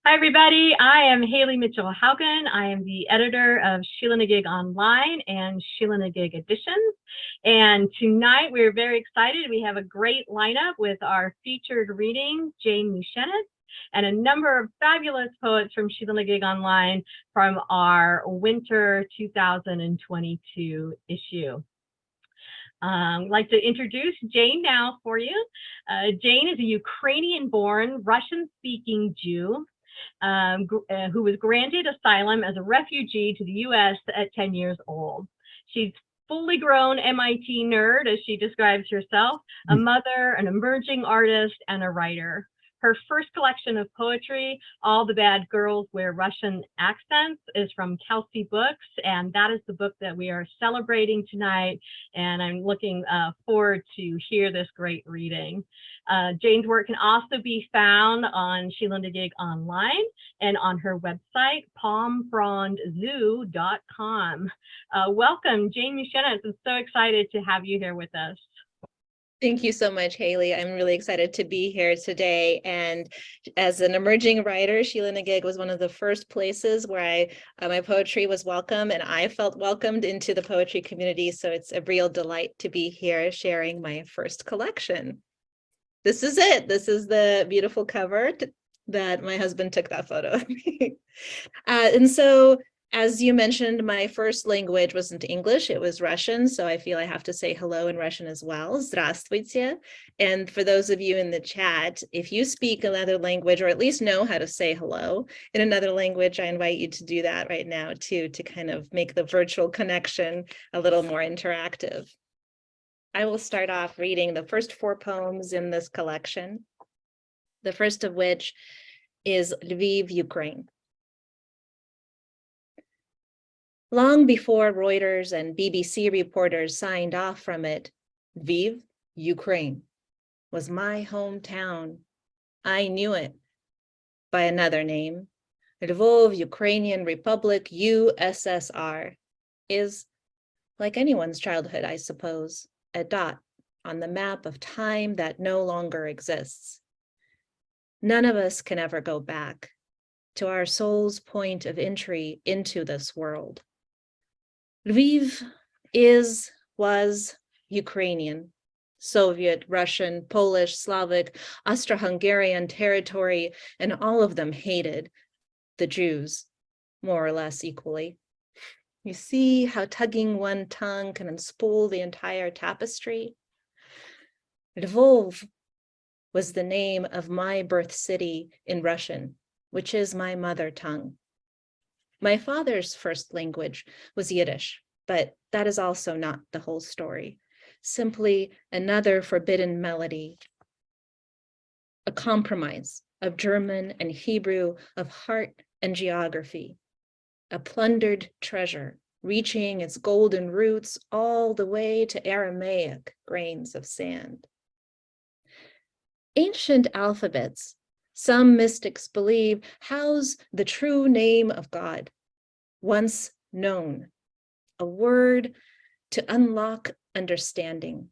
Hi, everybody. I am Hayley Mitchell-Haugen. I am the editor of Sheila-Na-Gig Online and Sheila-Na-Gig Editions. And tonight we're very excited. We have a great lineup with our featured reading, Jane Muschenetz, and a number of fabulous poets from Sheila-Na-Gig Online from our winter 2022 issue. I'd like to introduce Jane now for you. Jane is a Ukrainian-born, Russian-speaking Jew who was granted asylum as a refugee to the U.S. at 10 years old. She's fully grown MIT nerd, as she describes herself, a mother, an emerging artist, and a writer. Her first collection of poetry, All the Bad Girls Wear Russian Accents, is from Kelsay Books, and that is the book that we are celebrating tonight, and I'm looking forward to hear this great reading. Jane's work can also be found on Sheila-Na-Gig Online and on her website, palmfrondzoo.com. Welcome, Jane Muschenetz. I'm so excited to have you here with us. Thank you so much, Hayley. I'm really excited to be here today. And as an emerging writer, Sheila-Na-Gig was one of the first places where my poetry was welcome, and I felt welcomed into the poetry community. So it's a real delight to be here sharing my first collection. This is it. This is the beautiful cover that my husband took that photo of me. And so, as you mentioned, my first language wasn't English, it was Russian, so I feel I have to say hello in Russian as well. Здравствуйте. And for those of you in the chat, if you speak another language, or at least know how to say hello in another language, I invite you to do that right now too, to kind of make the virtual connection a little more interactive. I will start off reading the first 4 poems in this collection, the first of which is Lviv, Ukraine. Long before Reuters and BBC reporters signed off from it, Lviv, Ukraine, was my hometown. I knew it by another name. Lvov, Ukrainian Republic, USSR, is, like anyone's childhood, I suppose, a dot on the map of time that no longer exists. None of us can ever go back to our soul's point of entry into this world. Lviv was Ukrainian, Soviet, Russian, Polish, Slavic, Austro-Hungarian territory, and all of them hated the Jews, more or less equally. You see how tugging one tongue can unspool the entire tapestry? Lvov was the name of my birth city in Russian, which is my mother tongue. My father's first language was Yiddish, but that is also not the whole story. Simply another forbidden melody, a compromise of German and Hebrew, of heart and geography, a plundered treasure reaching its golden roots all the way to Aramaic grains of sand. Ancient alphabets, some mystics believe, house the true name of God, once known, a word to unlock understanding.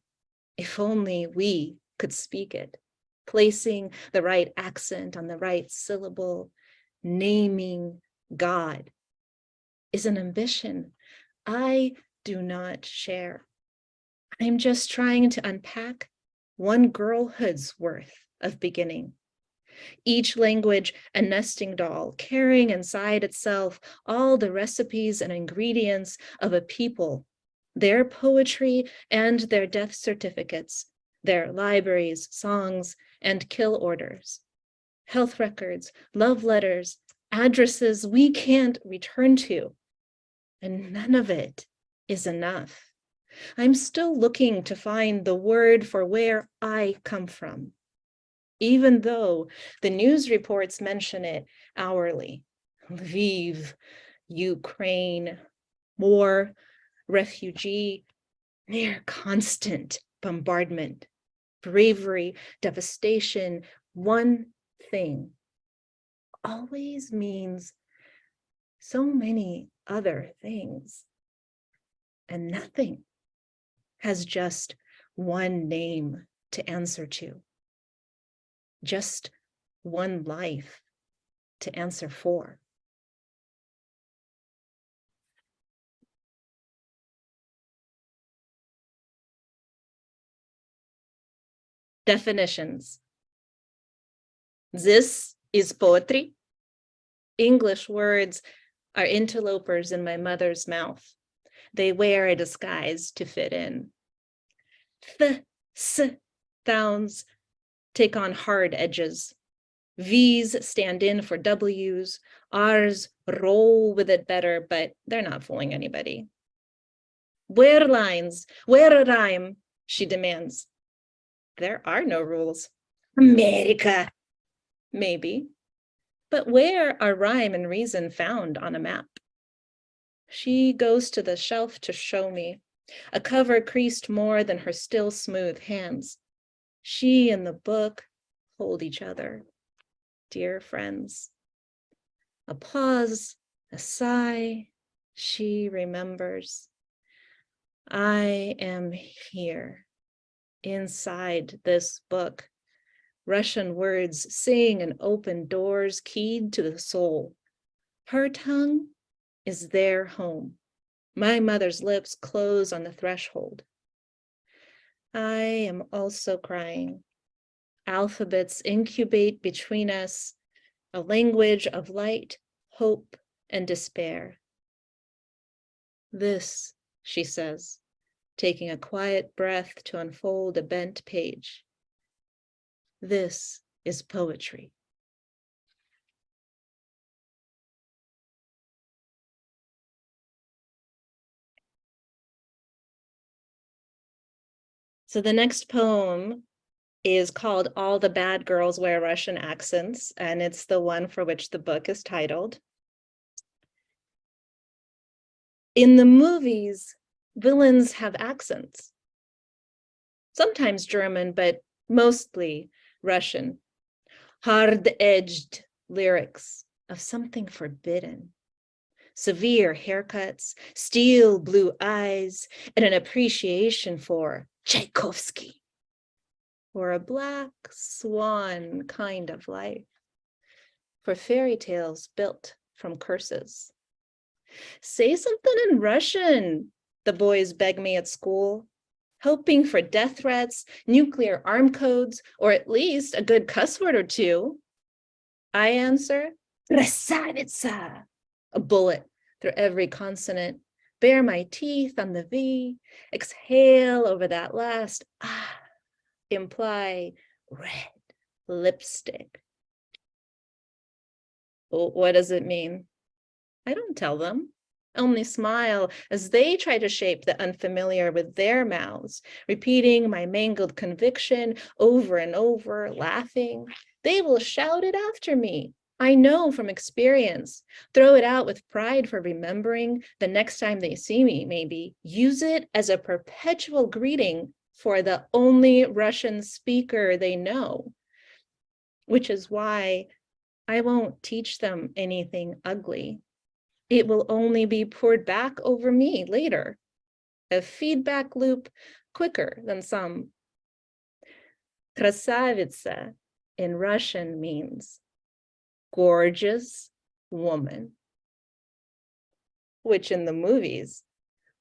If only we could speak it, placing the right accent on the right syllable. Naming God is an ambition I do not share. I'm just trying to unpack one girlhood's worth of beginning. Each language a nesting doll, carrying inside itself all the recipes and ingredients of a people, their poetry and their death certificates, their libraries, songs, and kill orders, health records, love letters, addresses we can't return to, and none of it is enough. I'm still looking to find the word for where I come from, even though the news reports mention it hourly. Lviv, Ukraine, war, refugee, near constant bombardment, bravery, devastation. One thing always means so many other things, and nothing has just one name to answer to. Just one life to answer for. Definitions. This is poetry. English words are interlopers in my mother's mouth. They wear a disguise to fit in. Th, s sounds take on hard edges. V's stand in for W's. R's roll with it better, but they're not fooling anybody. Where lines? Where a rhyme? She demands. There are no rules. America. Maybe. But where are rhyme and reason found on a map? She goes to the shelf to show me, a cover creased more than her still smooth hands. She and the book hold each other, dear friends. A pause, a sigh, she remembers. I am here, inside this book. Russian words sing and open doors keyed to the soul. Her tongue is their home. My mother's lips close on the threshold. I am also crying. Alphabets incubate between us, a language of light, hope, and despair. This, she says, taking a quiet breath to unfold a bent page. This is poetry. So the next poem is called All the Bad Girls Wear Russian Accents, and it's the one for which the book is titled. In the movies, villains have accents. Sometimes German, but mostly Russian. Hard-edged lyrics of something forbidden. Severe haircuts, steel blue eyes, and an appreciation for Tchaikovsky, or a black swan kind of life, for fairy tales built from curses. Say something in Russian, the boys beg me at school, hoping for death threats, nuclear arm codes, or at least a good cuss word or two. I answer, Krasavitsa, a bullet through every consonant, bare my teeth on the V, exhale over that last ah, imply red lipstick. Well, what does it mean? I don't tell them, only smile as they try to shape the unfamiliar with their mouths, repeating my mangled conviction over and over, laughing. They will shout it after me. I know from experience. Throw it out with pride for remembering. The next time they see me, maybe use it as a perpetual greeting for the only Russian speaker they know, which is why I won't teach them anything ugly. It will only be poured back over me later, a feedback loop quicker than some. Krasavitsa in Russian means gorgeous woman, which in the movies,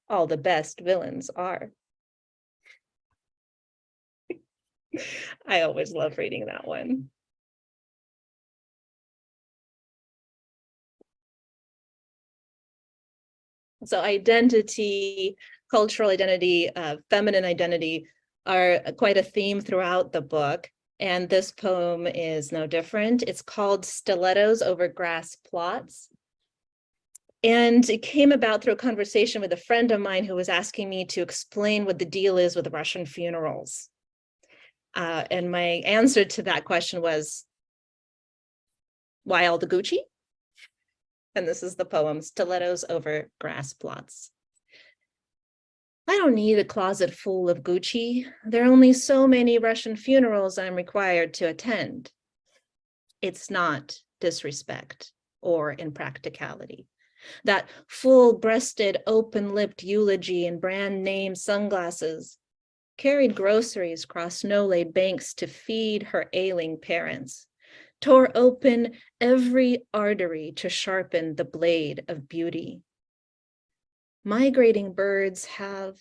all the best villains are. I always love reading that one. So identity, cultural identity, feminine identity are quite a theme throughout the book. And this poem is no different. It's called Stilettos Over Grass Plots. And it came about through a conversation with a friend of mine who was asking me to explain what the deal is with Russian funerals. And my answer to that question was, why all the Gucci? And this is the poem, Stilettos Over Grass Plots. I don't need a closet full of Gucci. There are only so many Russian funerals I'm required to attend. It's not disrespect or impracticality. That full-breasted, open-lipped eulogy in brand-name sunglasses carried groceries across snow-laid banks to feed her ailing parents. tore open every artery to sharpen the blade of beauty. Migrating birds have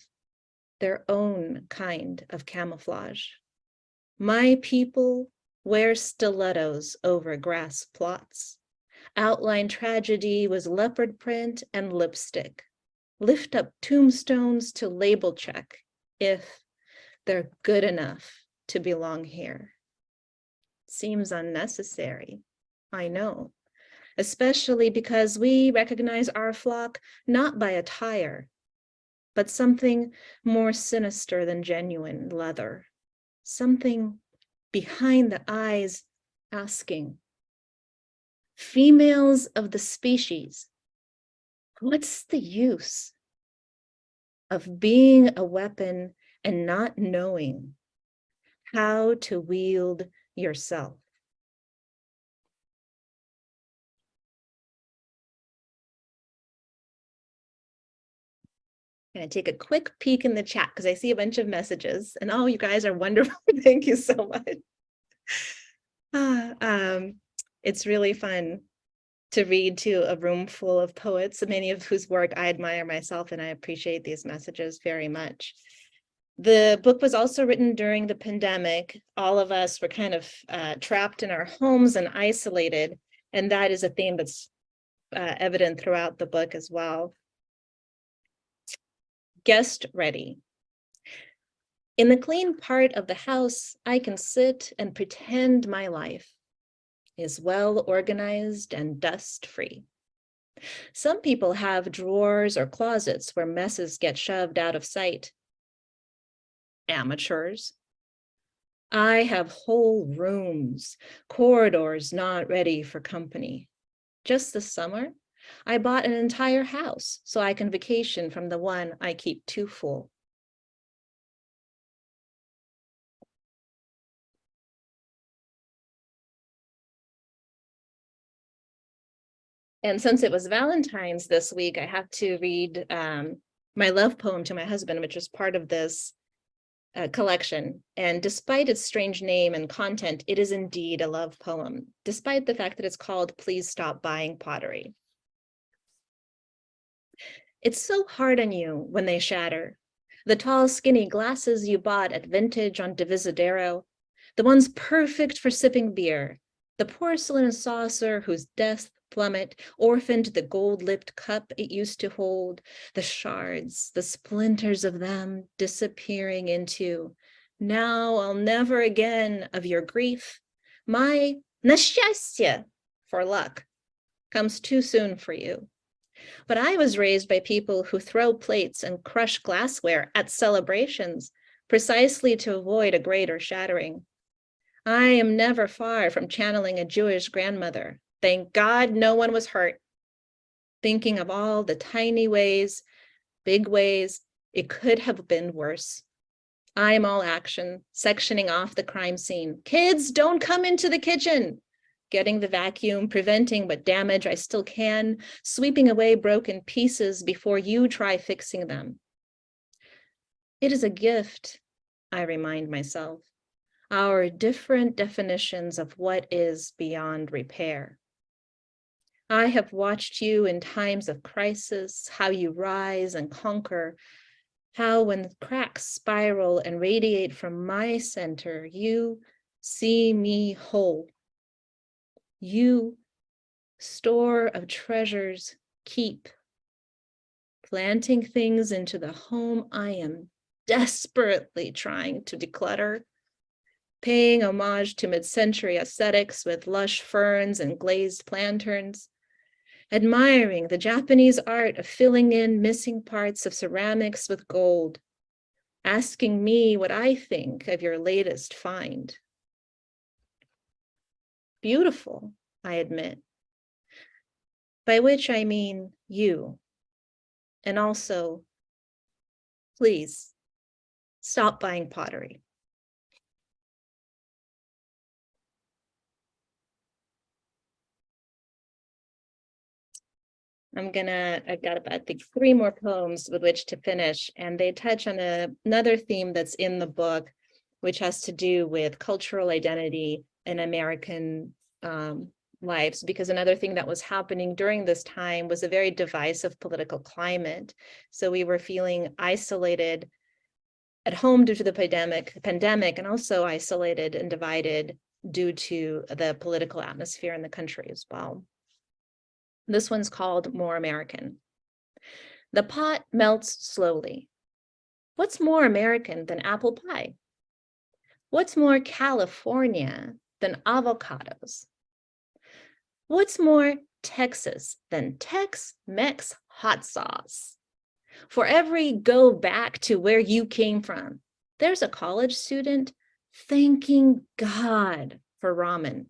their own kind of camouflage. My people wear stilettos over grass plots. Outline tragedy was leopard print and lipstick. Lift up tombstones to label check if they're good enough to belong here. Seems unnecessary, I know, especially because we recognize our flock not by attire, but something more sinister than genuine leather, something behind the eyes asking, females of the species, what's the use of being a weapon and not knowing how to wield yourself? I'm going to take a quick peek in the chat because I see a bunch of messages and oh, you guys are wonderful. Thank you so much. It's really fun to read to a room full of poets, many of whose work I admire myself, and I appreciate these messages very much. The book was also written during the pandemic. All of us were kind of trapped in our homes and isolated, and that is a theme that's evident throughout the book as well. Guest ready. In the clean part of the house, I can sit and pretend my life is well organized and dust-free. Some people have drawers or closets where messes get shoved out of sight. Amateurs. I have whole rooms, corridors not ready for company. Just this summer, I bought an entire house so I can vacation from the one I keep too full. And since it was Valentine's this week, I have to read my love poem to my husband, which is part of this collection. And despite its strange name and content, it is indeed a love poem, despite the fact that it's called Please Stop Buying Pottery. It's so hard on you when they shatter. The tall, skinny glasses you bought at Vintage on Divisadero, the ones perfect for sipping beer, the porcelain saucer whose death plummet orphaned the gold-lipped cup it used to hold, the shards, the splinters of them disappearing into, now I'll never again of your grief. My neshchastya, for luck, comes too soon for you. But I was raised by people who throw plates and crush glassware at celebrations precisely to avoid a greater shattering. I am never far from channeling a Jewish grandmother. Thank God no one was hurt. Thinking of all the tiny ways, big ways, it could have been worse. I am all action, sectioning off the crime scene. Kids, don't come into the kitchen. Getting the vacuum, preventing what damage I still can, sweeping away broken pieces before you try fixing them. It is a gift, I remind myself, our different definitions of what is beyond repair. I have watched you in times of crisis, how you rise and conquer, how when cracks spiral and radiate from my center, you see me whole. You, store of treasures, keep planting things into the home I am desperately trying to declutter, paying homage to mid-century aesthetics with lush ferns and glazed lanterns, admiring the Japanese art of filling in missing parts of ceramics with gold, asking me what I think of your latest find. Beautiful, I admit, by which I mean you. And also, please stop buying pottery. I've got about 3 more poems with which to finish, and they touch on another theme that's in the book, which has to do with cultural identity and American lives, because another thing that was happening during this time was a very divisive political climate. So we were feeling isolated at home due to the pandemic, and also isolated and divided due to the political atmosphere in the country as well. This one's called More American. The pot melts slowly. What's more American than apple pie? What's more California than avocados? What's more Texas than Tex-Mex hot sauce? For every go back to where you came from, there's a college student thanking God for ramen.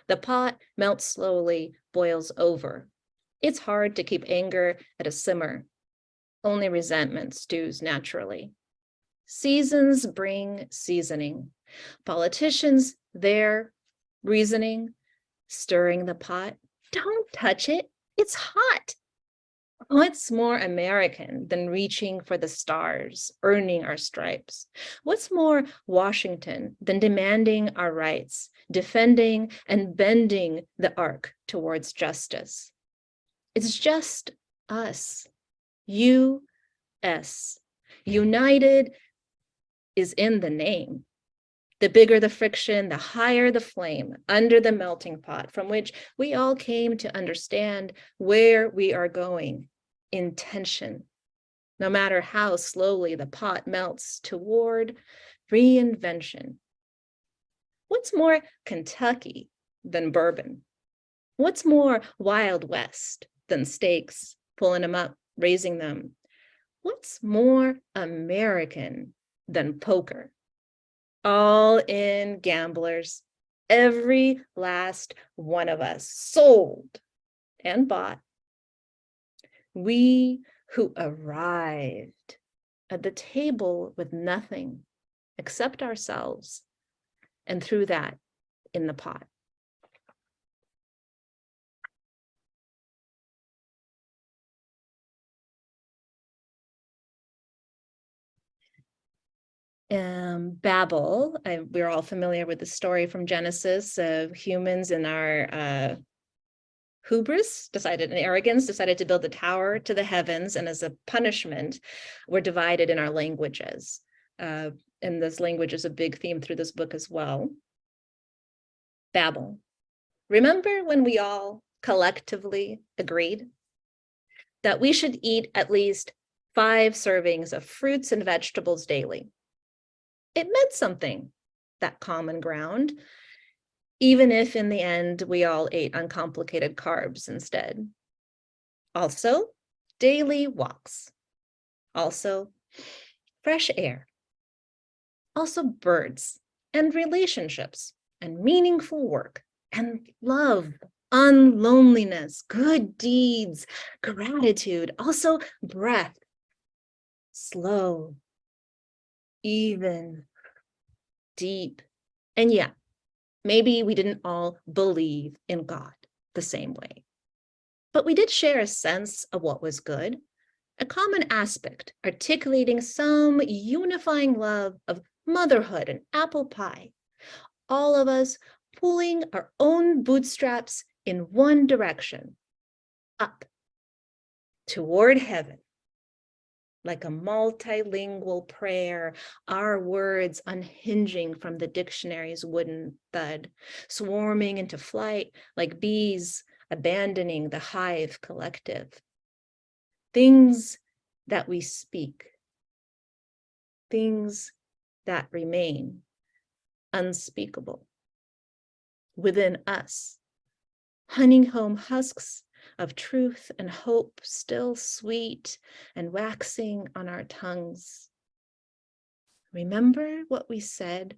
The pot melts slowly, boils over. It's hard to keep anger at a simmer. Only resentment stews naturally. Seasons bring seasoning. Politicians, their reasoning, stirring the pot. Don't touch it. It's hot. What's more American than reaching for the stars, earning our stripes? What's more Washington than demanding our rights, defending and bending the arc towards justice? It's just us. U.S. United is in the name. The bigger the friction, the higher the flame under the melting pot from which we all came to understand where we are going. Intention. No matter how slowly the pot melts toward reinvention. What's more Kentucky than bourbon? What's more Wild West than steaks, pulling them up, raising them? What's more American than poker? All in gamblers, every last one of us, sold and bought. We who arrived at the table with nothing except ourselves, and threw that in the pot. Babel, we're all familiar with the story from Genesis of humans in our hubris and arrogance decided to build a tower to the heavens, and as a punishment, we're divided in our languages. And this language is a big theme through this book as well. Babel. Remember when we all collectively agreed that we should eat at least 5 servings of fruits and vegetables daily? It meant something, that common ground, even if in the end we all ate uncomplicated carbs instead. Also, daily walks. Also, fresh air. Also, birds and relationships and meaningful work and love, unloneliness, good deeds, gratitude. Also, breath. Slow, even, deep. And yeah, maybe we didn't all believe in God the same way, but we did share a sense of what was good, a common aspect, articulating some unifying love of motherhood and apple pie. All of us pulling our own bootstraps in one direction, up, toward heaven. Like a multilingual prayer, our words unhinging from the dictionary's wooden thud, swarming into flight like bees abandoning the hive collective. Things that we speak, things that remain unspeakable within us, hunting home husks of truth and hope, still sweet and waxing on our tongues. Remember what we said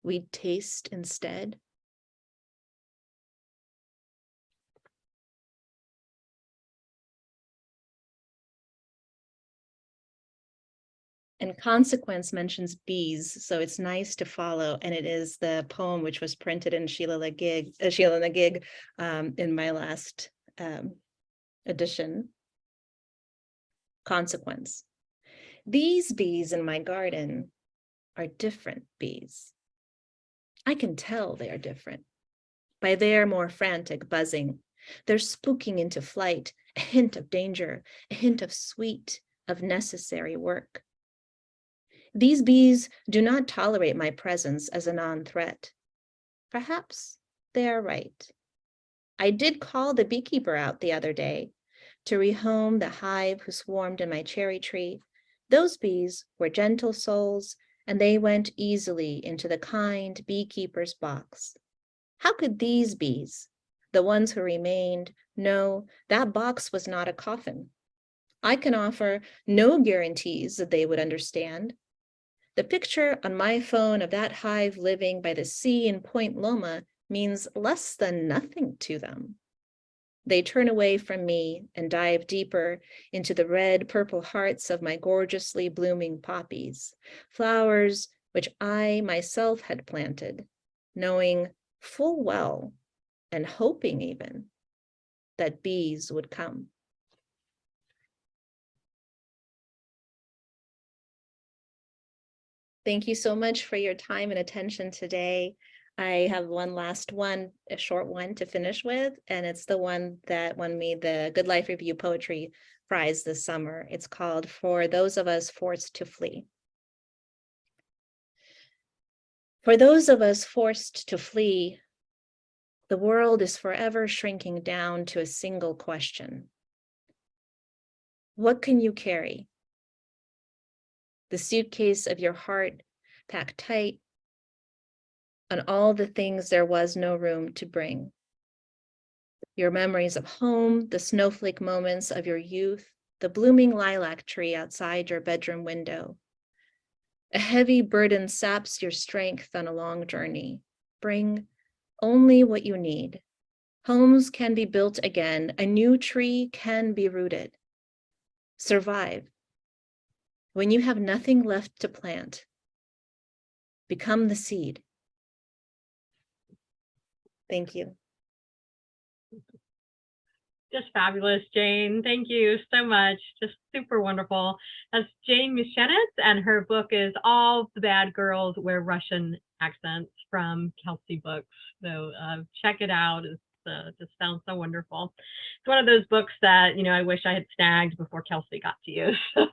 we'd taste instead? And Consequence mentions bees, so it's nice to follow. And it is the poem which was printed in Sheila-Na-Gig in my last edition. Consequence. These bees in my garden are different bees. I can tell they are different. by their more frantic buzzing. They're spooking into flight, a hint of danger, a hint of sweet, of necessary work. These bees do not tolerate my presence as a non-threat. Perhaps they are right. I did call the beekeeper out the other day to rehome the hive who swarmed in my cherry tree. Those bees were gentle souls, and they went easily into the kind beekeeper's box. How could these bees, the ones who remained, know that box was not a coffin? I can offer no guarantees that they would understand. The picture on my phone of that hive living by the sea in Point Loma means less than nothing to them. They turn away from me and dive deeper into the red-purple hearts of my gorgeously blooming poppies, flowers which I myself had planted, knowing full well and hoping even that bees would come. Thank you so much for your time and attention today. I have one last one, a short one to finish with, and it's the one that won me the Good Life Review Poetry Prize this summer. It's called For Those of Us Forced to Flee. For those of us forced to flee, the world is forever shrinking down to a single question. What can you carry? The suitcase of your heart packed tight on all the things there was no room to bring. Your memories of home, the snowflake moments of your youth, the blooming lilac tree outside your bedroom window. A heavy burden saps your strength on a long journey. Bring only what you need. Homes can be built again. A new tree can be rooted. Survive. When you have nothing left to plant, become the seed. Thank you. Just fabulous, Jane. Thank you so much. Just super wonderful. That's Jane Muschenetz, and her book is All the Bad Girls Wear Russian Accents from Kelsay Books. So check it out. It's just sounds so wonderful. It's one of those books that, I wish I had snagged before Kelsay got to you. So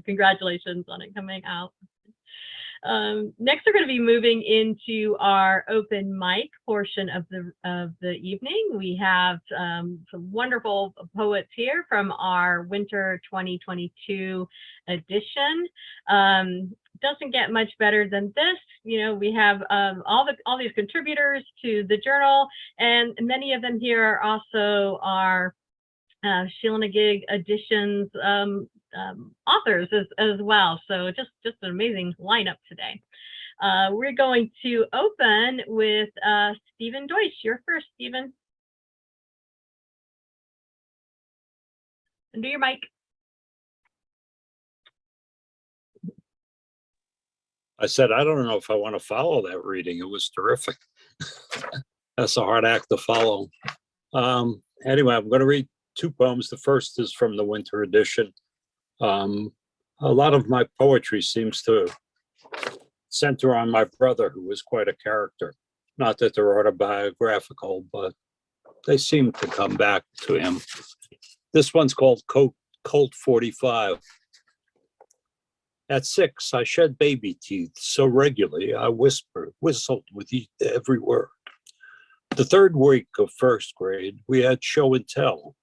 congratulations on it coming out. Next, we're going to be moving into our open mic portion of the evening. We have some wonderful poets here from our winter 2022 edition. Doesn't get much better than this. We have all these contributors to the journal, and many of them here are also our Sheila-Na-Gig Editions authors as well. So just an amazing lineup today. We're going to open with Stephen Deutsch. You're first, Stephen. Undo your mic. I said, I don't know if I want to follow that reading. It was terrific. That's a hard act to follow. Anyway, I'm going to read two poems. The first is from the winter edition. A lot of my poetry seems to center on my brother, who was quite a character. Not that they're autobiographical, but they seem to come back to him. This one's called Colt 45. At 6, I shed baby teeth so regularly I whistled with every word. The third week of first grade, we had show and tell,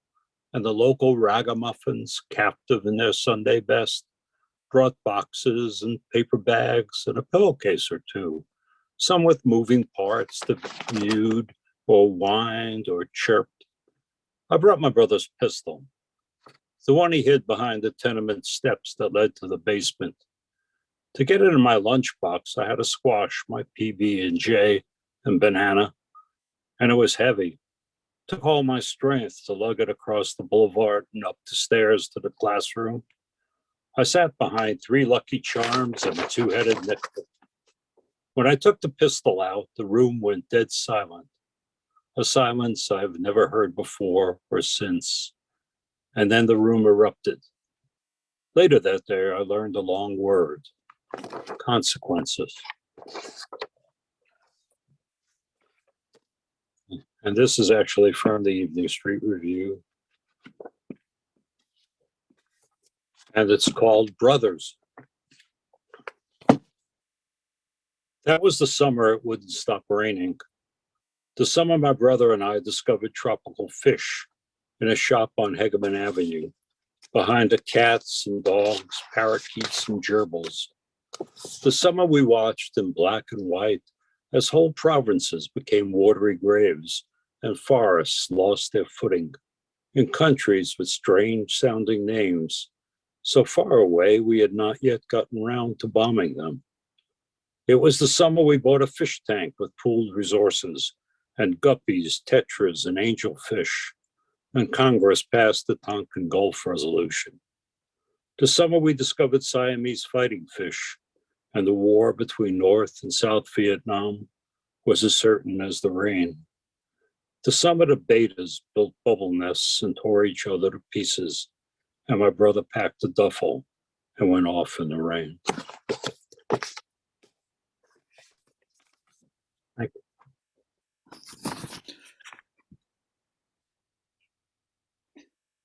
and the local ragamuffins, captive in their Sunday best, brought boxes and paper bags and a pillowcase or two, some with moving parts that mewed or whined or chirped. I brought my brother's pistol, the one he hid behind the tenement steps that led to the basement. To get it in my lunchbox, I had to squash my PB&J and banana, and it was heavy. Took all my strength to lug it across the boulevard and up the stairs to the classroom. I sat behind 3 Lucky Charms and a 2-headed nickel. When I took the pistol out, the room went dead silent, a silence I've never heard before or since. And then the room erupted. Later that day, I learned a long word: consequences. And this is actually from the Evening Street Review. And it's called Brothers. That was the summer it wouldn't stop raining. The summer my brother and I discovered tropical fish in a shop on Hegeman Avenue, behind the cats and dogs, parakeets and gerbils. The summer we watched in black and white as whole provinces became watery graves and forests lost their footing in countries with strange sounding names, so far away we had not yet gotten round to bombing them. It was the summer we bought a fish tank with pooled resources and guppies, tetras, and angelfish, and Congress passed the Tonkin Gulf Resolution. The summer we discovered Siamese fighting fish, and the war between North and South Vietnam was as certain as the rain. The summer the betas built bubble nests and tore each other to pieces, and my brother packed a duffel and went off in the rain. Thank you.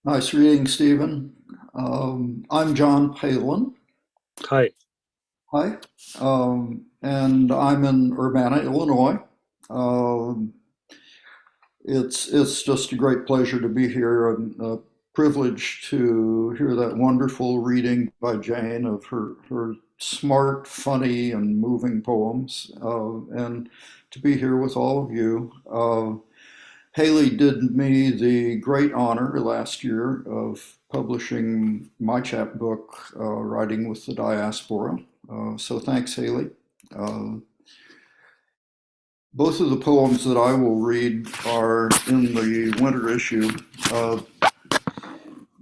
Nice reading, Stephen. I'm John Palen. Hi. Hi. And I'm in Urbana, Illinois. It's just a great pleasure to be here and a privilege to hear that wonderful reading by Jane of her smart, funny, and moving poems, and to be here with all of you. Hayley did me the great honor last year of publishing my chapbook, Writing with the Diaspora. So thanks, Hayley. Both of the poems that I will read are in the winter issue.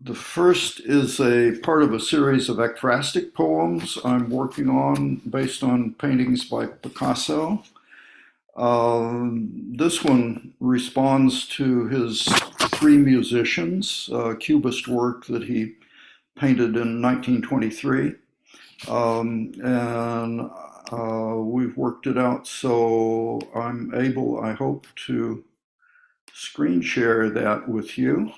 The first is a part of a series of ekphrastic poems I'm working on based on paintings by Picasso. This one responds to his Three Musicians, Cubist work that he painted in 1923. And we've worked it out so I'm able, I hope, to screen share that with you.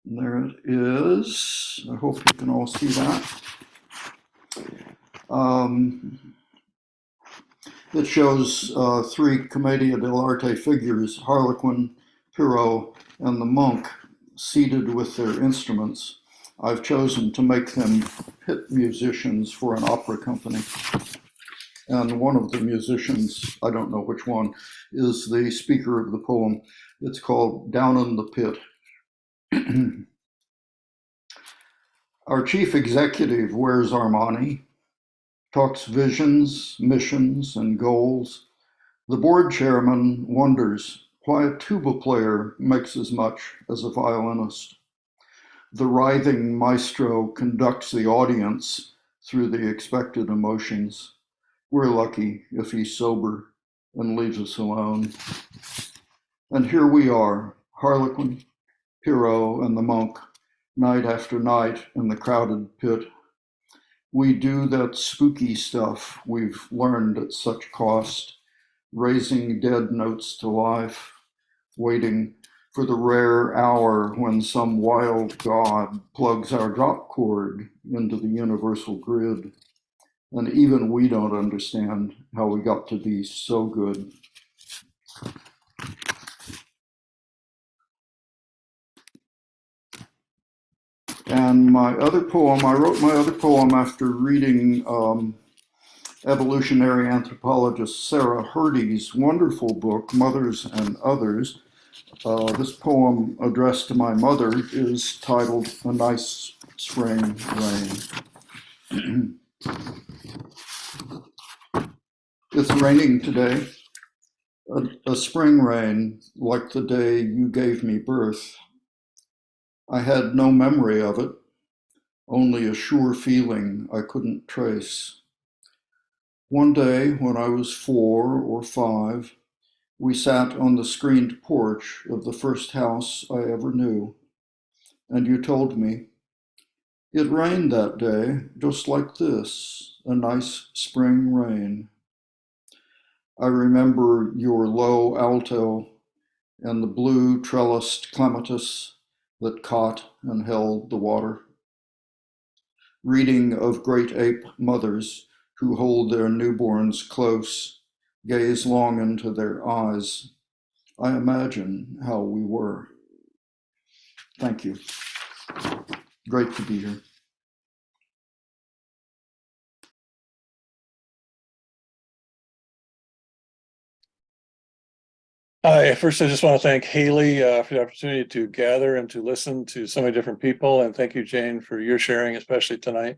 There it is. I hope you can all see that. It shows three Commedia dell'arte figures, Harlequin, Pierrot, and the monk, seated with their instruments. I've chosen to make them pit musicians for an opera company. And one of the musicians, I don't know which one, is the speaker of the poem. It's called Down in the Pit. Our chief executive wears Armani, talks visions, missions, and goals. The board chairman wonders why a tuba player makes as much as a violinist. The writhing maestro conducts the audience through the expected emotions. We're lucky if he's sober and leaves us alone. And here we are, Harlequin, Pierrot, and the monk, night after night in the crowded pit. We do that spooky stuff we've learned at such cost, raising dead notes to life, waiting for the rare hour when some wild god plugs our drop cord into the universal grid. And even we don't understand how we got to be so good. And my other poem, I wrote my other poem after reading evolutionary anthropologist Sarah Hrdy's wonderful book, Mothers and Others. This poem addressed to my mother is titled A Nice Spring Rain. It's raining today, a spring rain like the day you gave me birth. I had no memory of it, only a sure feeling I couldn't trace. One day when I was 4 or 5, we sat on the screened porch of the first house I ever knew, and you told me, it rained that day, just like this, a nice spring rain. I remember your low alto and the blue trellised clematis that caught and held the water. Reading of great ape mothers who hold their newborns close, gaze long into their eyes. I imagine how we were. Thank you. Great to be here. Hi, first I just want to thank Hayley for the opportunity to gather and to listen to so many different people. And thank you, Jane, for your sharing, especially tonight.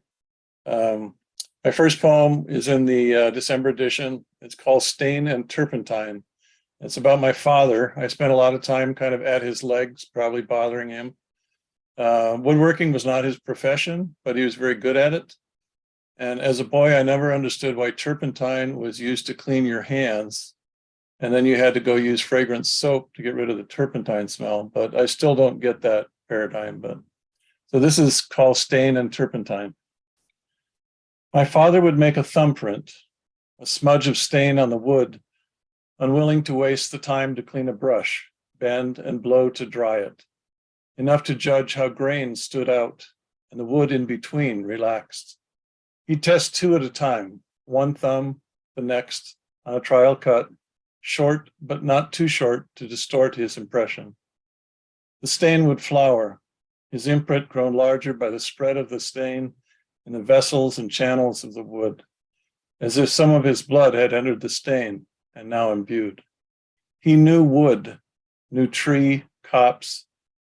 My first poem is in the December edition. It's called Stain and Turpentine. It's about my father. I spent a lot of time kind of at his legs, probably bothering him. Woodworking was not his profession, but he was very good at it. And as a boy, I never understood why turpentine was used to clean your hands. And then you had to go use fragrance soap to get rid of the turpentine smell. But I still don't get that paradigm. So this is called Stain and Turpentine. My father would make a thumbprint, a smudge of stain on the wood, unwilling to waste the time to clean a brush, bend and blow to dry it, enough to judge how grains stood out and the wood in between relaxed. He'd test two at a time, one thumb, the next, on a trial cut, short but not too short to distort his impression. The stain would flower, his imprint grown larger by the spread of the stain in the vessels and channels of the wood, as if some of his blood had entered the stain and now imbued. He knew wood, knew tree, copse,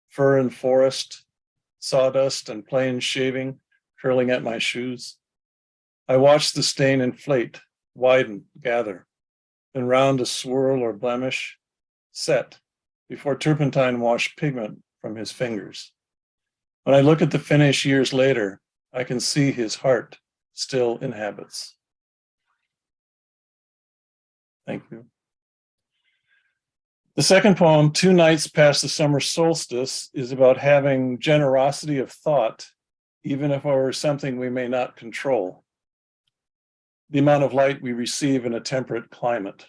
fir and forest, sawdust and plain shaving curling at my shoes. I watched the stain inflate, widen, gather, then round a swirl or blemish, set, before turpentine washed pigment from his fingers. When I look at the finish years later, I can see his heart still inhabits. Thank you. The second poem, Two Nights Past the Summer Solstice, is about having generosity of thought, even if over something we may not control. The amount of light we receive in a temperate climate.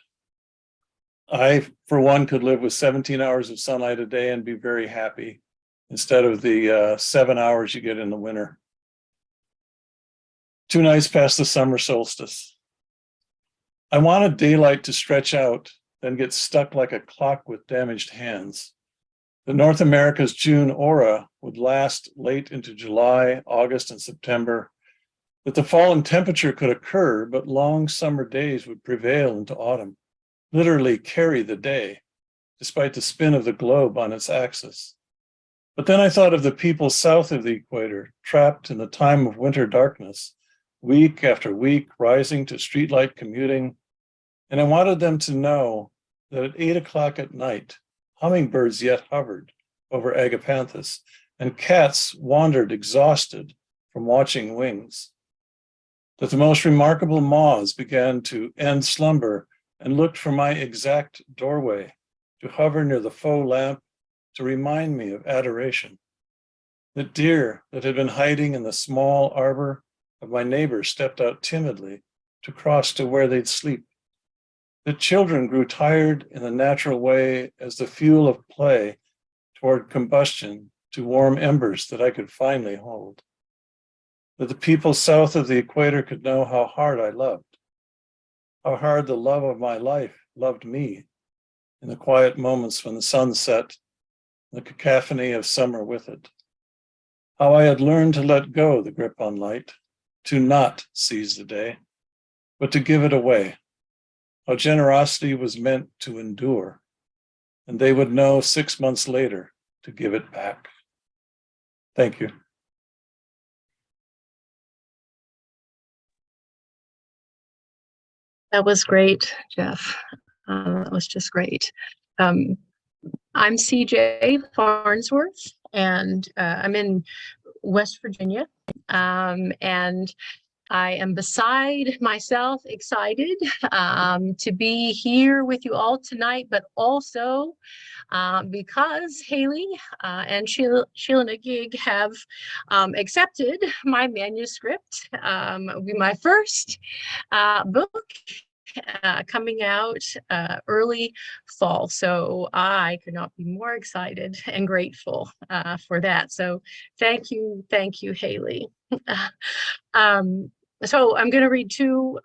I, for one, could live with 17 hours of sunlight a day and be very happy, instead of the 7 hours you get in the winter. Two nights past the summer solstice. I wanted daylight to stretch out, then get stuck like a clock with damaged hands. The North America's June aura would last late into July, August, and September, that the fall in temperature could occur, but long summer days would prevail into autumn, literally carry the day, despite the spin of the globe on its axis. But then I thought of the people south of the equator, trapped in the time of winter darkness, week after week, rising to streetlight commuting, and I wanted them to know that at 8 o'clock at night, hummingbirds yet hovered over Agapanthus, and cats wandered exhausted from watching wings. That the most remarkable moths began to end slumber and looked for my exact doorway, to hover near the faux lamp, to remind me of adoration. That deer that had been hiding in the small arbor of my neighbor stepped out timidly to cross to where they'd sleep. That children grew tired in the natural way as the fuel of play toward combustion to warm embers that I could finally hold. That the people south of the equator could know how hard I loved, how hard the love of my life loved me in the quiet moments when the sun set, the cacophony of summer with it. How I had learned to let go the grip on light, to not seize the day, but to give it away. How generosity was meant to endure, and they would know 6 months later to give it back. Thank you. That was great, Jeff. That was just great. I'm CJ Farnsworth, and I'm in West Virginia, and I am beside myself excited to be here with you all tonight, but also because Hayley and Sheila-Na-Gig have accepted my manuscript. It'll be my first book coming out early fall. So I could not be more excited and grateful for that. So thank you, Hayley. So I'm going to read two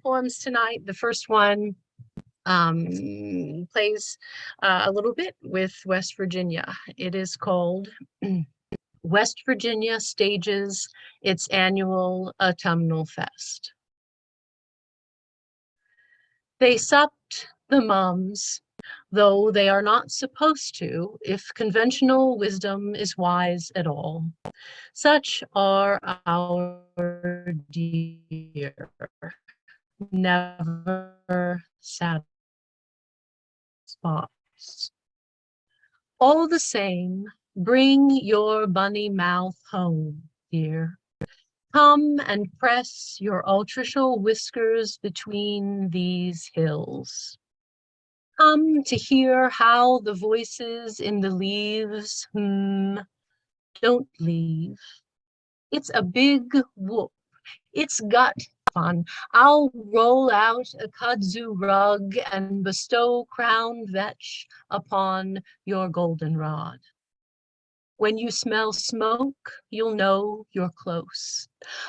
poems tonight. The first one plays a little bit with West Virginia. It is called West Virginia Stages its Annual Autumnal Fest. They supped the mums, though they are not supposed to, if conventional wisdom is wise at all. Such are our dear, never sad spots. All the same, bring your bunny mouth home, dear. Come and press your ultrashell whiskers between these hills. Come to hear how the voices in the leaves, don't leave. It's a big whoop. It's gut fun. I'll roll out a kudzu rug and bestow crown vetch upon your goldenrod. When you smell smoke, you'll know you're close.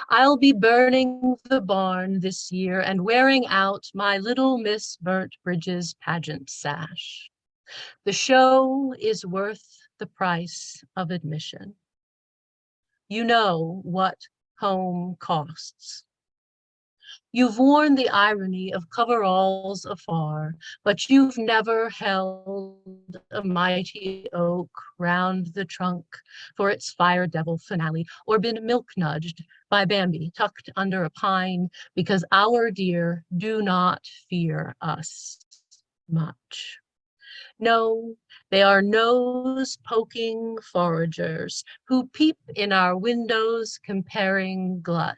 I'll be burning the barn this year and wearing out my little Miss Burnt Bridges pageant sash. The show is worth the price of admission. You know what home costs. You've worn the irony of coveralls afar, but you've never held a mighty oak round the trunk for its fire devil finale, or been milk nudged by Bambi tucked under a pine, because our deer do not fear us much. No, they are nose-poking foragers who peep in our windows comparing glut,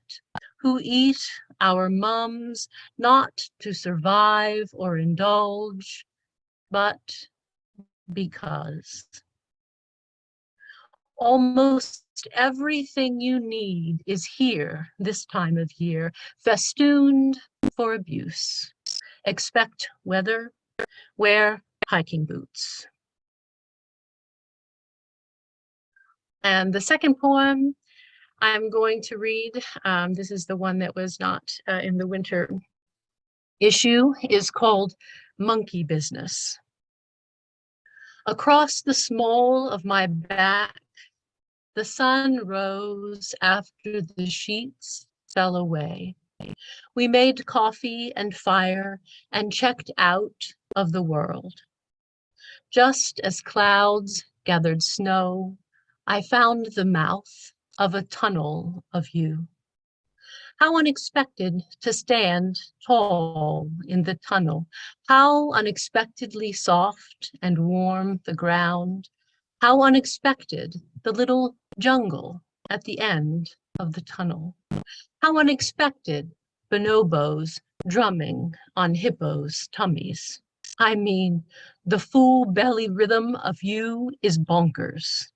who eat our mums not to survive or indulge, but because. Almost everything you need is here this time of year, festooned for abuse. Expect weather, wear hiking boots. And the second poem I'm going to read, this is the one that was not in the winter issue, is called Monkey Business. Across the small of my back, the sun rose after the sheets fell away. We made coffee and fire and checked out of the world. Just as clouds gathered snow, I found the mouth of a tunnel of you. How unexpected to stand tall in the tunnel. How unexpectedly soft and warm the ground. How unexpected the little jungle at the end of the tunnel. How unexpected bonobos drumming on hippos' tummies. I mean, the full belly rhythm of you is bonkers.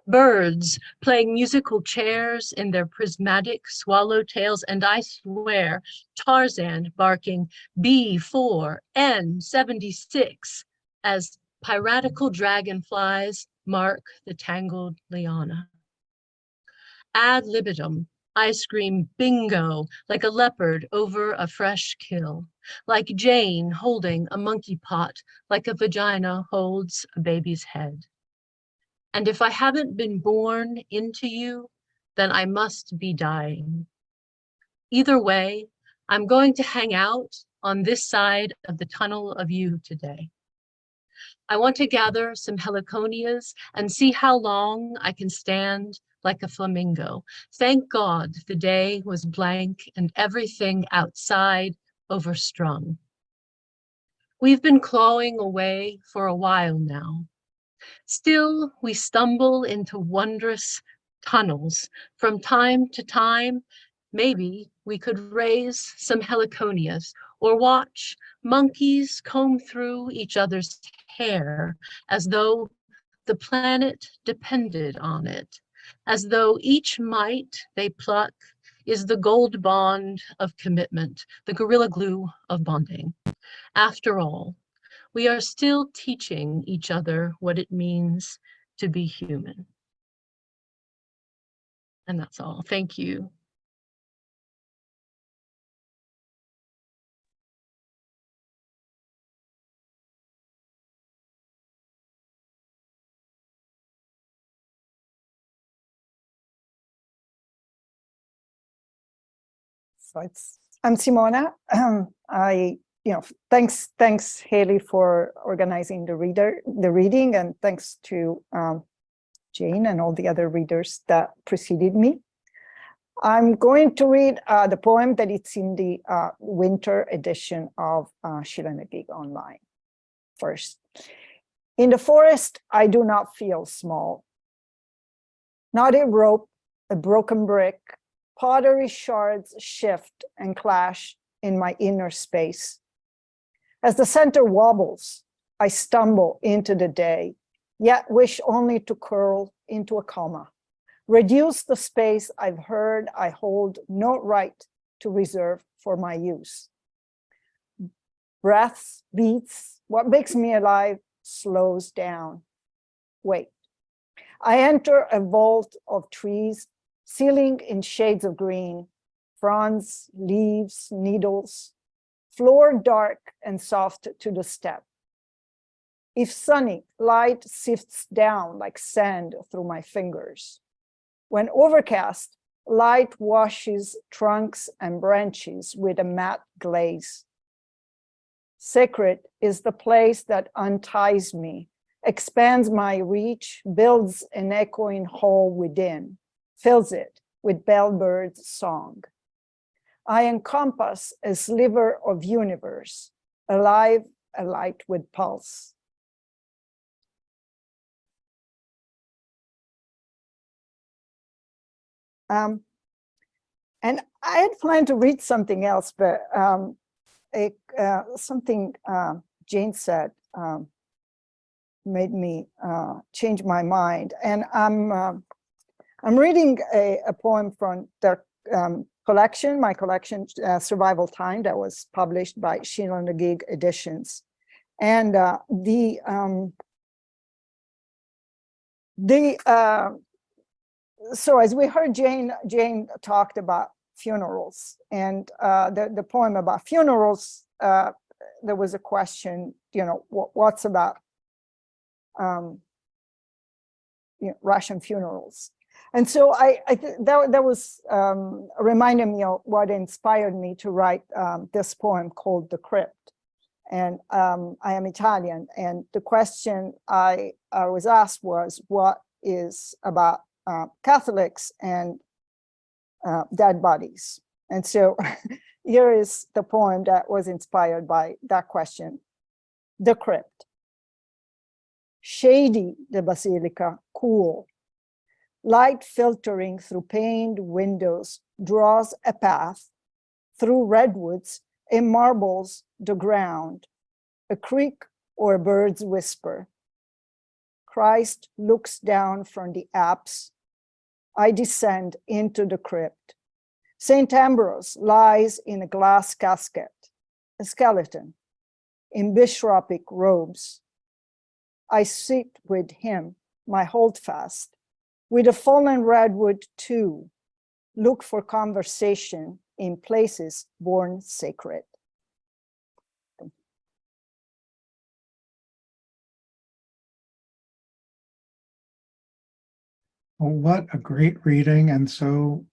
Birds playing musical chairs in their prismatic swallowtails, and I swear, Tarzan barking B4N76 as piratical dragonflies mark the tangled liana. Ad libitum, I scream bingo like a leopard over a fresh kill, like Jane holding a monkey pot, like a vagina holds a baby's head. And if I haven't been born into you, then I must be dying. Either way, I'm going to hang out on this side of the tunnel of you today. I want to gather some heliconias and see how long I can stand like a flamingo. Thank God the day was blank and everything outside overstrung. We've been clawing away for a while now. Still, we stumble into wondrous tunnels. From time to time, maybe we could raise some heliconias or watch monkeys comb through each other's hair as though the planet depended on it, as though each mite they pluck is the gold bond of commitment, the gorilla glue of bonding. After all, we are still teaching each other what it means to be human. And that's all. Thank you. So I'm Simona. Thanks Hayley for organizing the reading, and thanks to Jane and all the other readers that preceded me. I'm going to read the poem that it's in the winter edition of Sheila-Na-Gig Online. First, in the forest, I do not feel small. Not a rope, a broken brick, pottery shards shift and clash in my inner space. As the center wobbles, I stumble into the day, yet wish only to curl into a comma. Reduce the space I've heard I hold no right to reserve for my use. Breaths, beats, what makes me alive slows down. Wait. I enter a vault of trees, ceiling in shades of green, fronds, leaves, needles, floor dark and soft to the step. If sunny, light sifts down like sand through my fingers. When overcast, light washes trunks and branches with a matte glaze. Sacred is the place that unties me, expands my reach, builds an echoing hole within, fills it with bellbird's song. I encompass a sliver of universe, alive, alight with pulse. And I had planned to read something else, but something Jane said made me change my mind. And I'm reading a poem from the collection, my collection, Survival Time, that was published by Sheila-Na-Gig Editions. And so as we heard, Jane talked about funerals, and the poem about funerals, there was a question, what's about Russian funerals? And so that was reminded me of what inspired me to write this poem called The Crypt. And I am Italian, and the question I was asked was, what is about Catholics and dead bodies? And so here is the poem that was inspired by that question. The Crypt. Shady, the basilica, cool. Light filtering through paned windows draws a path through redwoods and marbles the ground, a creak or a bird's whisper. Christ looks down from the apse. I descend into the crypt. St. Ambrose lies in a glass casket, a skeleton, in bishopric robes. I sit with him, my holdfast, with a fallen redwood too, look for conversation in places born sacred. Well, what a great reading, and so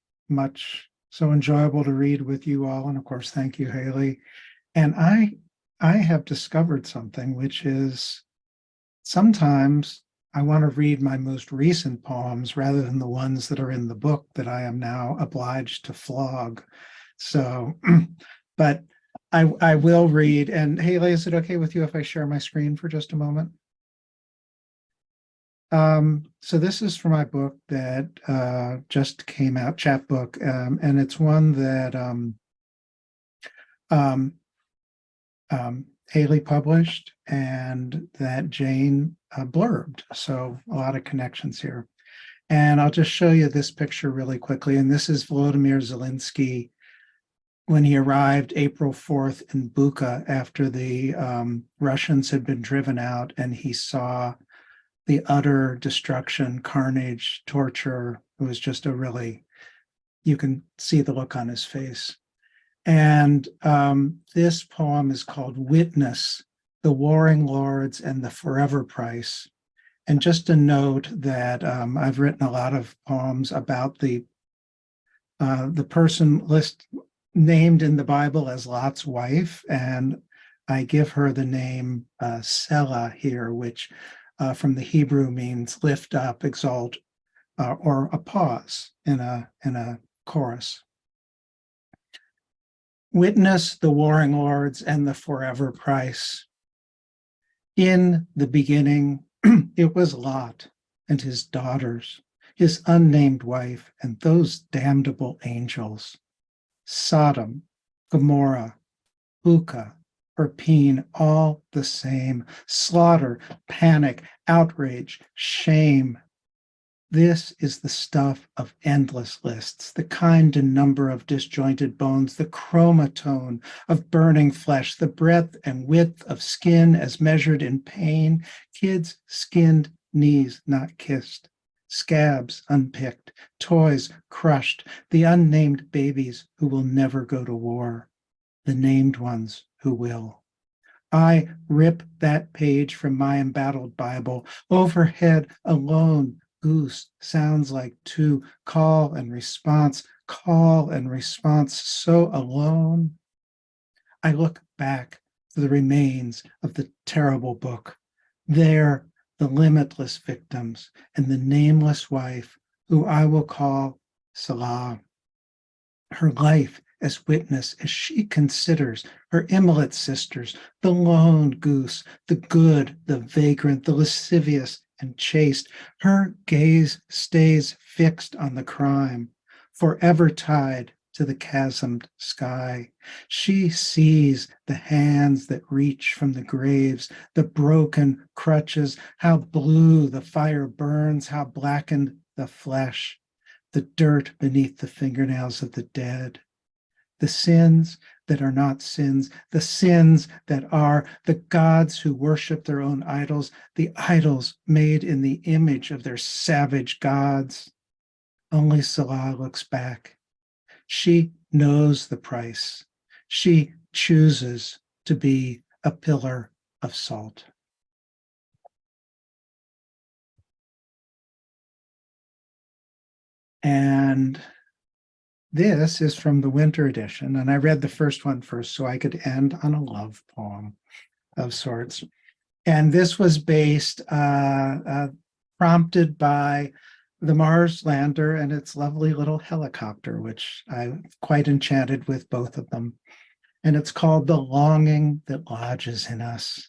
enjoyable to read with you all. And of course, thank you, Hayley. And I have discovered something, which is sometimes I want to read my most recent poems rather than the ones that are in the book that I am now obliged to flog. So, but I will read. And Hayley, is it okay with you if I share my screen for just a moment? So this is for my book that just came out, chapbook, and it's one that Hayley published and that Jane blurbed. So a lot of connections here. And I'll just show you this picture really quickly. And this is Volodymyr Zelensky when he arrived April 4th in Bucha after the Russians had been driven out, and he saw the utter destruction, carnage, torture. It was just a really, you can see the look on his face. And this poem is called Witness, the Warring Lords and the Forever Price. And just a note that I've written a lot of poems about the person named in the Bible as Lot's wife, and I give her the name Selah here, which from the Hebrew means lift up, exalt, or a pause in a chorus. Witness the warring lords and the forever price. In the beginning, it was Lot and his daughters, his unnamed wife, and those damnable angels. Sodom, Gomorrah, Bucha, Irpine, all the same. Slaughter, panic, outrage, shame. This is the stuff of endless lists, the kind and number of disjointed bones, the chromatone of burning flesh, the breadth and width of skin as measured in pain, kids skinned, knees not kissed, scabs unpicked, toys crushed, the unnamed babies who will never go to war, the named ones who will. I rip that page from my embattled Bible. Overhead, alone, goose sounds like two. Call and response, so alone. I look back to the remains of the terrible book. There, the limitless victims and the nameless wife who I will call Salah. Her life as witness as she considers her immolate sisters, the lone goose, the good, the vagrant, the lascivious and chaste. Her gaze stays fixed on the crime, forever tied to the chasmed sky. She sees the hands that reach from the graves, the broken crutches, how blue the fire burns, how blackened the flesh, the dirt beneath the fingernails of the dead. The sins that are not sins, the sins that are, the gods who worship their own idols, the idols made in the image of their savage gods. Only Salah looks back. She knows the price. She chooses to be a pillar of salt. And this is from the winter edition, and I read the first one first so I could end on a love poem of sorts. And this was based, prompted by the Mars lander and its lovely little helicopter, which I'm quite enchanted with both of them. And it's called The Longing That Lodges in Us.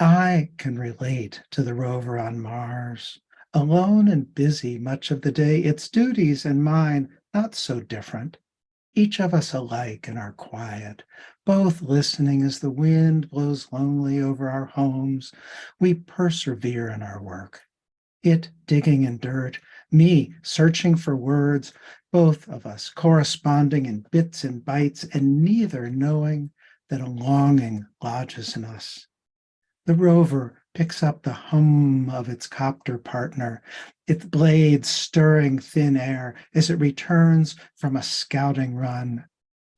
I can relate to the rover on Mars, alone and busy much of the day, its duties and mine not so different, each of us alike in our quiet, both listening as the wind blows lonely over our homes. We persevere in our work, it digging in dirt, me searching for words, both of us corresponding in bits and bytes, and neither knowing that a longing lodges in us. The rover picks up the hum of its copter partner, its blades stirring thin air as it returns from a scouting run.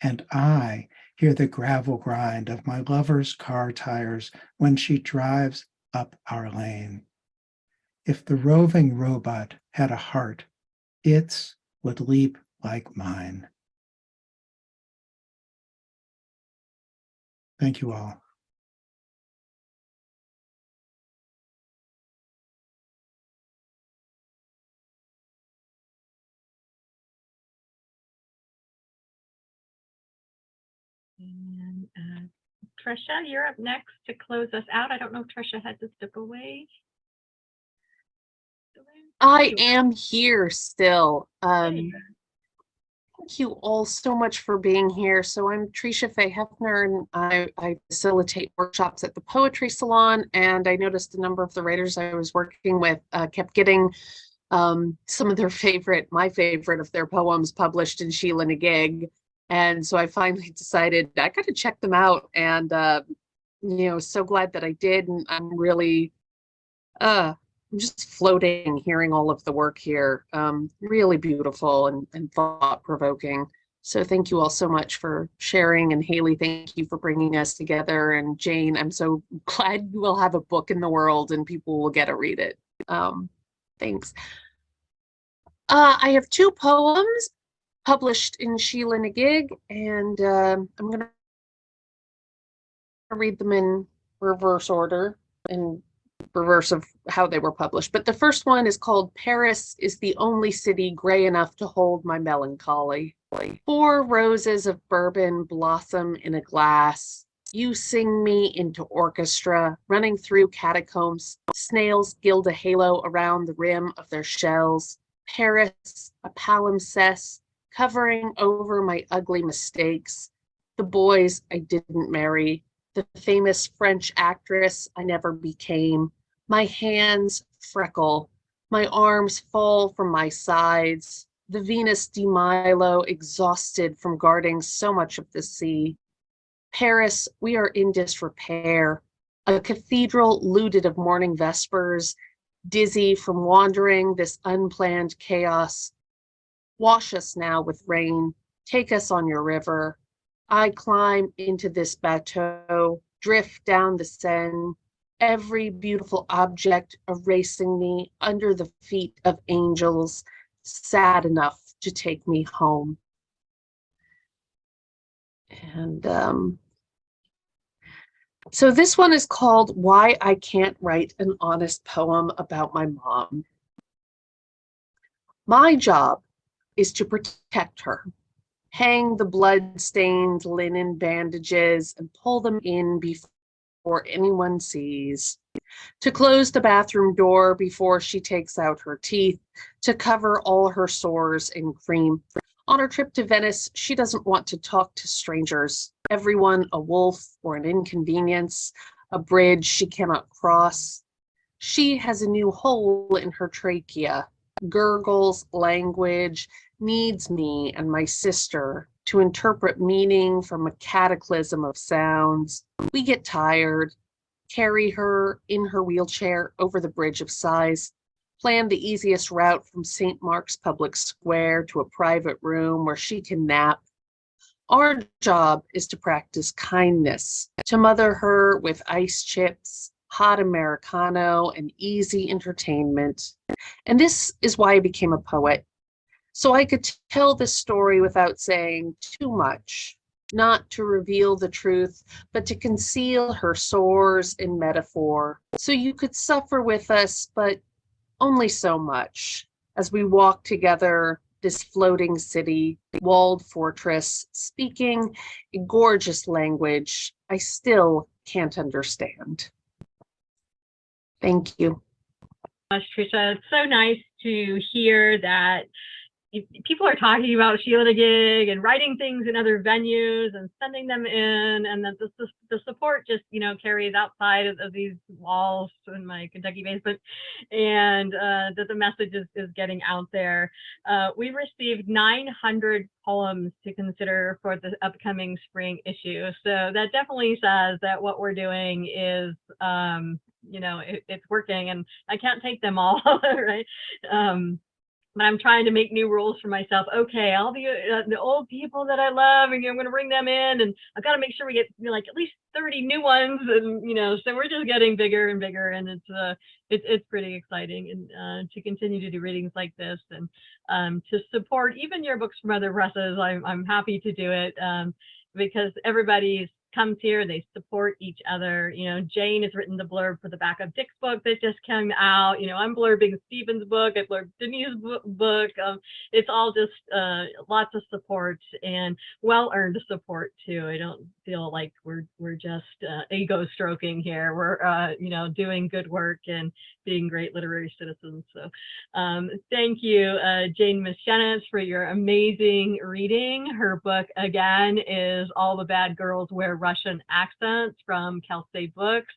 And I hear the gravel grind of my lover's car tires when she drives up our lane. If the roving robot had a heart, its would leap like mine. Thank you all. And Tresha, you're up next to close us out. I don't know if Tresha had to step away. I am here still. Thank you all so much for being here. So I'm Tresha Haefner, and I facilitate workshops at the Poetry Salon. And I noticed a number of the writers I was working with kept getting some of my favorite of their poems published in Sheila-Na-Gig. And so I finally decided I got to check them out, and so glad that I did. And I'm really I'm just floating hearing all of the work here. Really beautiful and thought-provoking. So thank you all so much for sharing. And Hayley, thank you for bringing us together. And Jane, I'm so glad you will have a book in the world and people will get to read it. Thanks. I have 2 poems published in Sheila-Na-Gig, and I'm going to read them in reverse order, in reverse of how they were published. But the first one is called Paris is the Only City Gray Enough to Hold My Melancholy. 4 roses of bourbon blossom in a glass. You sing me into orchestra, running through catacombs. Snails gild a halo around the rim of their shells. Paris, a palimpsest, covering over my ugly mistakes. The boys I didn't marry. The famous French actress I never became. My hands freckle. My arms fall from my sides. The Venus de Milo, exhausted from guarding so much of the sea. Paris, we are in disrepair. A cathedral looted of morning vespers, dizzy from wandering this unplanned chaos. Wash us now with rain. Take us on your river. I climb into this bateau, drift down the Seine, every beautiful object erasing me under the feet of angels, sad enough to take me home. And so this one is called Why I Can't Write an Honest Poem About My Mom. My job is to protect her, hang the blood-stained linen bandages and pull them in before anyone sees, to close the bathroom door before she takes out her teeth, to cover all her sores in cream. On her trip to Venice, she doesn't want to talk to strangers, everyone a wolf or an inconvenience, a bridge she cannot cross. She has a new hole in her trachea, gurgles language, needs me and my sister to interpret meaning from a cataclysm of sounds. We get tired, carry her in her wheelchair over the bridge of sighs, plan the easiest route from St. Mark's Public Square to a private room where she can nap. Our job is to practice kindness, to mother her with ice chips, hot Americano, and easy entertainment. And this is why I became a poet. So I could tell this story without saying too much, not to reveal the truth, but to conceal her sores in metaphor. So you could suffer with us, but only so much, as we walk together this floating city, walled fortress, speaking a gorgeous language I still can't understand. Thank you. Tresha, it's so nice to hear that people are talking about Sheila-Na-Gig and writing things in other venues and sending them in, and that the support just carries outside of these walls in my Kentucky basement, and that the message is getting out there. We received 900 poems to consider for the upcoming spring issue, so that definitely says that what we're doing is it's working, and I can't take them all, right? But I'm trying to make new rules for myself. Okay, all the old people that I love, and I'm going to bring them in, and I've got to make sure we get like at least 30 new ones, and so we're just getting bigger and bigger, and it's pretty exciting, and to continue to do readings like this, and to support even your books from other presses. I'm happy to do it because everybody's comes here, they support each other. Jane has written the blurb for the back of Dick's book that just came out. I'm blurbing Stephen's book, I blurbed Denise's book. It's all just lots of support and well-earned support too. I don't feel like we're just ego stroking here. We're doing good work and being great literary citizens. So thank you, Jane Muschenetz, for your amazing reading. Her book again is All the Bad Girls Wear Russian Accents from Kelsay Books,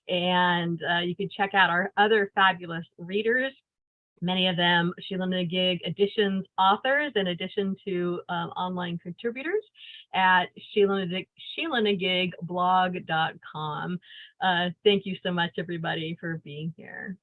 and you can check out our other fabulous readers Many of them Sheila-Na-Gig Editions authors, in addition to online contributors at Sheila-Na-Gig blog.com. Thank you so much, everybody, for being here.